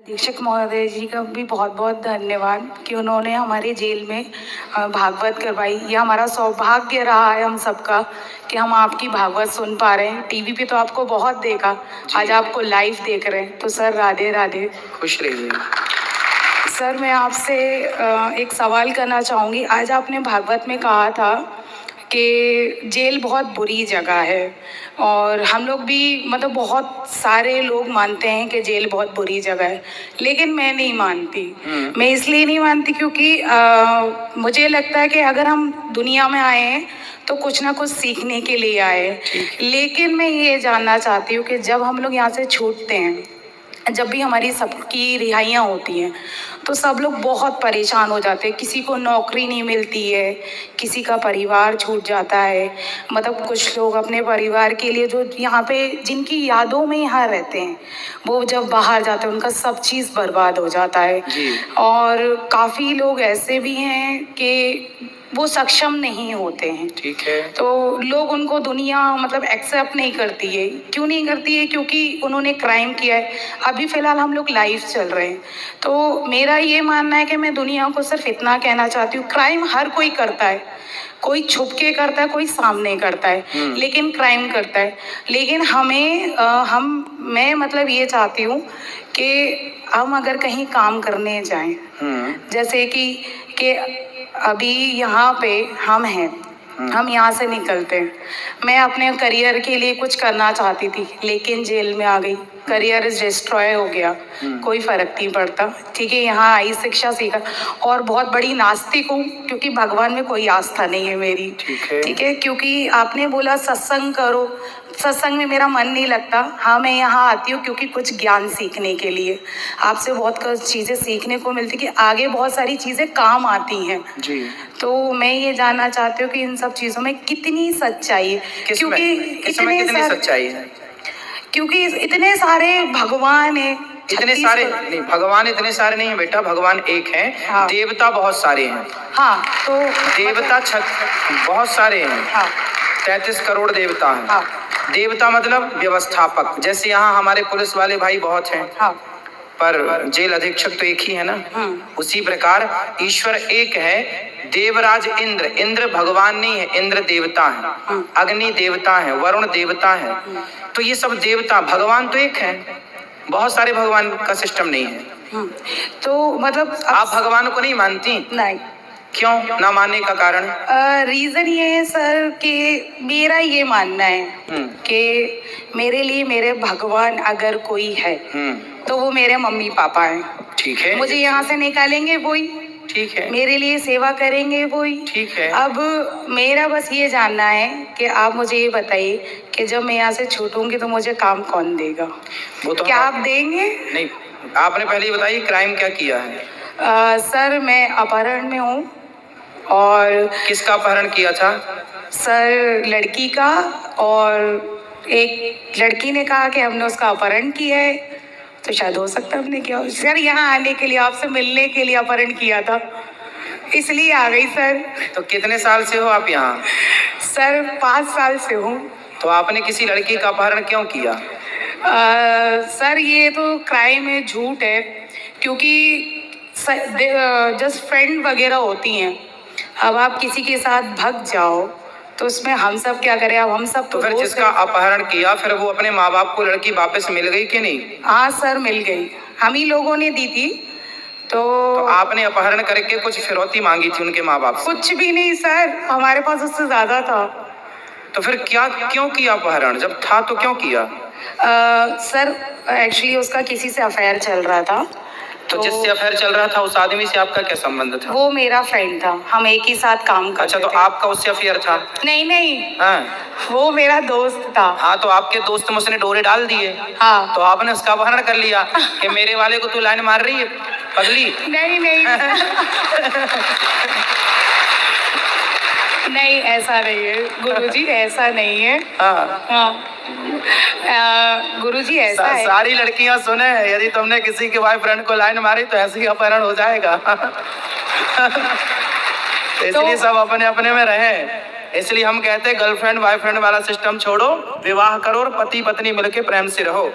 अधीक्षक महोदय जी का भी बहुत बहुत धन्यवाद कि उन्होंने हमारे जेल में भागवत करवाई। यह हमारा सौभाग्य रहा है हम सबका कि हम आपकी भागवत सुन पा रहे हैं। टीवी पे तो आपको बहुत देखा, आज आपको लाइव देख रहे हैं, तो सर राधे राधे। खुश रहिए। सर मैं आपसे एक सवाल करना चाहूँगी। आज आपने भागवत में कहा था कि जेल बहुत बुरी जगह है और हम लोग भी मतलब बहुत सारे लोग मानते हैं कि जेल बहुत बुरी जगह है, लेकिन मैं नहीं मानती। मैं इसलिए नहीं मानती क्योंकि मुझे लगता है कि अगर हम दुनिया में आए हैं तो कुछ ना कुछ सीखने के लिए आए। लेकिन मैं ये जानना चाहती हूँ कि जब हम लोग यहाँ से छूटते हैं, जब भी हमारी सबकी रिहाइयाँ होती हैं तो सब लोग बहुत परेशान हो जाते हैं। किसी को नौकरी नहीं मिलती है, किसी का परिवार छूट जाता है। मतलब कुछ लोग अपने परिवार के लिए जो यहाँ पे जिनकी यादों में यहाँ रहते हैं, वो जब बाहर जाते हैं उनका सब चीज़ बर्बाद हो जाता है। और काफ़ी लोग ऐसे भी हैं कि वो सक्षम नहीं होते हैं। ठीक है। तो लोग उनको दुनिया मतलब एक्सेप्ट नहीं करती है। क्यों नहीं करती है? क्योंकि उन्होंने क्राइम किया है। अभी फ़िलहाल हम लोग लाइव चल रहे हैं, तो मेरा ये मानना है कि मैं दुनिया को सिर्फ इतना कहना चाहती हूँ, क्राइम हर कोई करता है। कोई छुप के करता है, कोई सामने करता है, लेकिन क्राइम करता है। लेकिन मैं मतलब ये चाहती हूँ कि हम अगर कहीं काम करने जाएं, जैसे कि अभी यहाँ पे हम हैं, हम यहाँ से निकलते हैं। मैं अपने करियर के लिए कुछ करना चाहती थी, लेकिन जेल में आ गई, करियर डिस्ट्रॉय हो गया। कोई फर्क नहीं पड़ता, ठीक है। यहाँ आई, शिक्षा सीखा और बहुत बड़ी नास्तिक हूँ क्योंकि भगवान में कोई आस्था नहीं है मेरी, ठीक है। क्योंकि आपने बोला सत्संग करो, सत्संग में मेरा मन नहीं लगता। हाँ, मैं यहाँ आती हूँ क्योंकि कुछ ज्ञान सीखने के लिए। आपसे बहुत कुछ चीज़ें सीखने को मिलती कि आगे बहुत सारी चीज़ें काम आती हैं जी। तो मैं ये जानना चाहती हूँ कि इन सब चीज़ों में कितनी सच्चाई है, क्योंकि कितनी सच्चाई है? क्योंकि इतने सारे भगवान हैं। इतने सारे नहीं, भगवान इतने सारे नहीं है बेटा, भगवान एक है। हाँ। देवता बहुत सारे हैं। हाँ, तो देवता बहुत सारे हैं। हाँ। 33 करोड़ देवता हैं। हाँ। देवता मतलब व्यवस्थापक। जैसे यहाँ हमारे पुलिस वाले भाई बहुत हैं। हाँ। पर जेल अधीक्षक तो एक ही है ना। उसी प्रकार ईश्वर एक है। देवराज इंद्र, इंद्र भगवान नहीं है, इंद्र देवता है। अग्नि देवता है, वरुण देवता है। तो ये सब देवता, भगवान तो एक है, बहुत सारे भगवान का सिस्टम नहीं है। तो मतलब आप भगवान को नहीं मानती? नहीं। क्यों ना मानने का कारण? रीजन ये है सर कि मेरा ये मानना है कि मेरे लिए मेरे भगवान अगर कोई है तो वो मेरे मम्मी पापा हैं। ठीक है। मुझे यहाँ से निकालेंगे वही, ठीक है। मेरे लिए सेवा करेंगे वही, ठीक है। अब मेरा बस ये जानना है कि आप मुझे ये बताइए कि जब मैं यहाँ से छूटूंगी तो मुझे काम कौन देगा? वो तो क्या आप देंगे? नहीं, आपने पहले बताइए क्राइम क्या किया है? सर मैं अपहरण में हूँ। और किसका अपहरण किया था? सर लड़की का, और एक लड़की ने कहा कि हमने उसका अपहरण किया है, तो शायद हो सकता है हमने किया हो। सर यहाँ आने के लिए, आपसे मिलने के लिए अपहरण किया था, इसलिए आ गई सर। तो कितने साल से हो आप यहाँ? सर 5 साल से हूँ। तो आपने किसी लड़की का अपहरण क्यों किया? सर ये तो क्राइम है, झूठ है, क्योंकि जस्ट फ्रेंड वगैरह होती हैं। अब आप किसी के साथ भग जाओ तो उसमें हम सब क्या करें? अब हम सब तो फिर जिसका अपहरण किया, फिर वो अपने माँ बाप को लड़की वापस मिल गई कि नहीं? हाँ सर, मिल गई, हम ही लोगों ने दी थी। तो आपने अपहरण करके कुछ फिरौती मांगी थी उनके माँ बाप से? कुछ भी नहीं सर, हमारे पास उससे ज्यादा था। तो फिर क्यों किया अपहरण? जब था तो क्यों किया? सर एक्चुअली उसका किसी से अफेयर चल रहा था। तो जिससे अफेयर चल रहा था उस आदमी से आपका क्या संबंध था? वो मेरा फ्रेंड था, हम एक ही साथ काम करते थे। अच्छा, तो आपका उससे अफेयर था? नहीं। हाँ। वो मेरा दोस्त था। हाँ, तो आपके दोस्त में उसने डोरे डाल दिए। हाँ। तो आपने उसका अपहरण कर लिया कि मेरे वाले को तू लाइन मार रही है पगली? नहीं नहीं, ऐसा नहीं है गुरुजी, ऐसा नहीं है। हाँ। गुरुजी ऐसा है। सारी लड़कियां सुने, यदि तुमने किसी के बॉयफ्रेंड को लाइन मारी तो ऐसे ही अपहरण हो जाएगा। इसलिए सब अपने अपने में रहे। इसलिए हम कहते हैं गर्लफ्रेंड बॉयफ्रेंड वाला सिस्टम छोड़ो, विवाह करो और पति पत्नी मिलके प्रेम से रहो।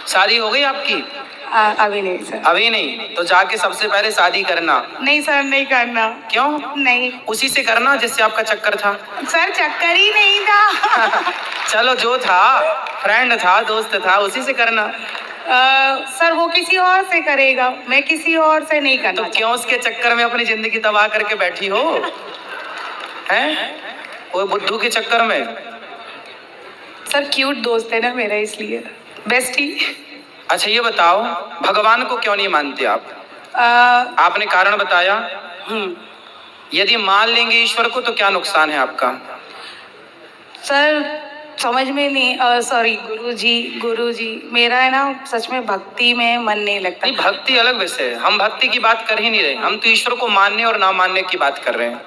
शादी हो गई आपकी? अभी नहीं सर। अभी नहीं, तो जाके सबसे पहले शादी करना। नहीं सर, नहीं करना। क्यों? नहीं। उसी से करना जिससे आपका चक्कर था। सर चक्कर ही नहीं था। चलो जो था, फ्रेंड था, दोस्त था, उसी से करना। सर वो किसी और से करेगा, मैं किसी और से नहीं करना। तो क्यों उसके चक्कर में अपनी जिंदगी तबाह करके बैठी हो? हैं? वो बुद्धू के चक्कर में। सर क्यूट दोस्त है ना मेरा, इसलिए बेस्टी। अच्छा ये बताओ, भगवान को क्यों नहीं मानते आप? आपने कारण बताया। यदि मान लेंगे ईश्वर को तो क्या नुकसान है आपका? सर समझ में नहीं, सॉरी गुरुजी, मेरा है ना सच में भक्ति में मन नहीं लगता। नहीं, भक्ति अलग विषय है, हम भक्ति की बात कर ही नहीं रहे, हम तो ईश्वर को मानने और ना मानने की बात कर रहे हैं।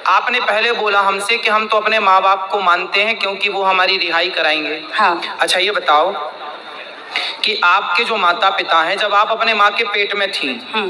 आपने पहले बोला हमसे कि हम तो अपने माँ बाप को मानते हैं क्योंकि वो हमारी रिहाई कराएंगे। हाँ। अच्छा ये बताओ कि आपके जो माता पिता हैं, जब आप अपने माँ के पेट में थी